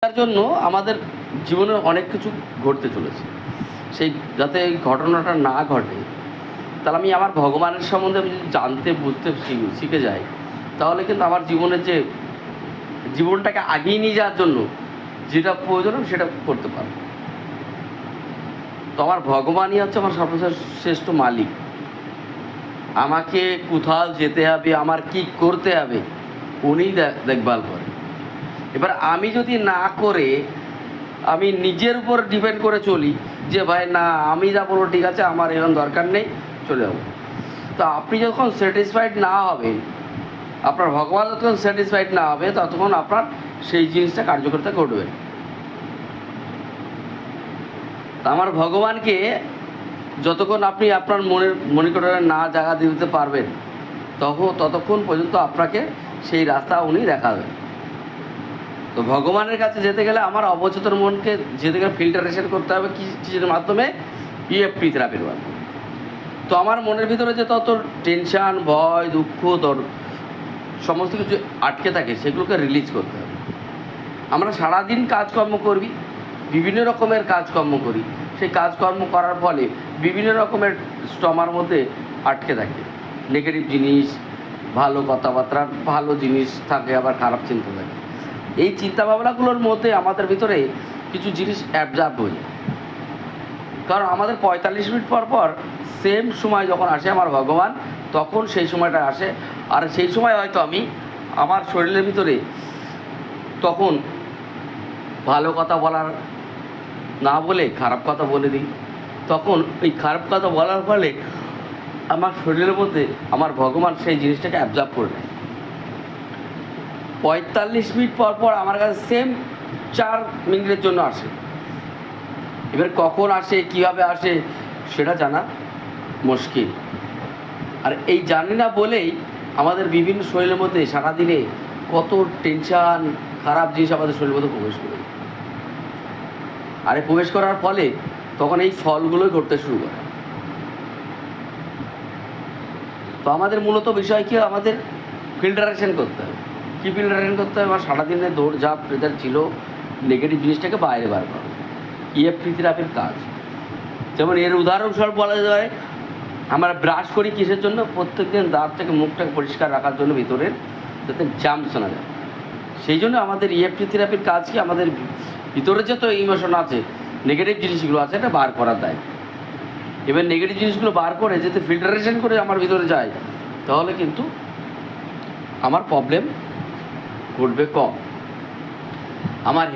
তার জন্য আমাদের জীবনে অনেক কিছু ঘটতে চলেছে। সেই যাতে এই ঘটনাটা না ঘটে, তাহলে আমি আমার ভগবানের সম্বন্ধে আমি যদি জানতে বুঝতে শিখে যাই, তাহলে কিন্তু আমার জীবনের যে জীবনটাকে আগিয়ে নিয়ে যাওয়ার জন্য যেটা প্রয়োজন সেটা করতে পারবো। তো আমার ভগবানই হচ্ছে আমার সর্বশ্রেষ্ঠ মালিক। আমাকে কোথাও যেতে হবে, আমার কি করতে হবে, উনিই দেখভাল করে। এবার আমি যদি না করে আমি নিজের উপর ডিপেন্ড করে চলি যে ভাই না আমি যা বলবো ঠিক আছে, আমার এখন দরকার নেই, চলে যাবো, তো আপনি যখন স্যাটিসফাইড না হবেন, আপনার ভগবান যতক্ষণ স্যাটিসফাইড না হবে ততক্ষণ আপনার সেই জিনিসটা কার্যকরিতা ঘটবে। তা আমার ভগবানকে যতক্ষণ আপনি আপনার মনিকটরে না জায়গা দিতে পারবেন ততক্ষণ পর্যন্ত আপনাকে সেই রাস্তা উনি দেখাবেন। তো ভগবানের কাছে যেতে গেলে আমার অবচেতন মনকে যেতে গেলে ফিল্টারেশন করতে হবে কিসের মাধ্যমে? EFT থেরাপির মাধ্যমে। তো আমার মনের ভিতরে যে তত টেনশান, ভয়, দুঃখ, সমস্ত কিছু আটকে থাকে সেগুলোকে রিলিজ করতে হবে। আমরা সারাদিন কাজকর্ম করবি, বিভিন্ন রকমের কাজকর্ম করি, সেই কাজকর্ম করার ফলে বিভিন্ন রকমের স্টমার মধ্যে আটকে থাকে নেগেটিভ জিনিস, ভালো কথাবার্তা, ভালো জিনিস থাকে, আবার খারাপ চিন্তা থাকে। এই চিন্তাভাবনাগুলোর মধ্যে আমাদের ভিতরে কিছু জিনিস অ্যাবজর্ব হয়ে যায়, কারণ আমাদের 45 মিনিট পর পর সেম সময় যখন আসে আমার ভগবান, তখন সেই সময়টা আসে। আর সেই সময় হয়তো আমি আমার শরীরের ভিতরে তখন ভালো কথা বলার না বলে খারাপ কথা বলে দিই, তখন ওই খারাপ কথা বলার ফলে আমার শরীরের মধ্যে আমার ভগবান সেই জিনিসটাকে অ্যাবজর্ব করে নেয়। 45 মিনিট পর পর আমার কাছে সেম 4 মিনিটের জন্য আসে। এবার কখন আসে, কীভাবে আসে সেটা জানা মুশকিল। আর এই জানি না বলেই আমাদের বিভিন্ন শরীরের মধ্যে সারাদিনে কত টেনশান, খারাপ জিনিস আমাদের শরীরের মধ্যে প্রবেশ করে। আর এই প্রবেশ করার ফলে তখন এই ফলগুলোই ঘটতে শুরু করে। তো আমাদের মূলত বিষয় কি, আমাদের ফিল্টারেশন করতে হবে। কী ফিল্টারেশন করতে হবে? আমার সারাদিনে দৌড়ঝাঁপ প্রেজার ছিল, নেগেটিভ জিনিসটাকে বাইরে বার করা, EFT থেরাপির কাজ। যেমন এর উদাহরণস্বরূপ বলা যায়, আমরা ব্রাশ করি কিসের জন্য? প্রত্যেকদিন দাঁত থেকে মুখটাকে পরিষ্কার রাখার জন্য, ভিতরের যাতে জার্মস না যায়। সেই জন্য আমাদের EFT থেরাপির কাজ কি, আমাদের ভিতরে যত ইমোশন আছে, নেগেটিভ জিনিসগুলো আছে, এটা বার করার দায়। এবার নেগেটিভ জিনিসগুলো বার করে যাতে ফিল্টারেশন করে আমার ভিতরে যায়, তাহলে কিন্তু আমার প্রবলেম ঘটবে কম। আমার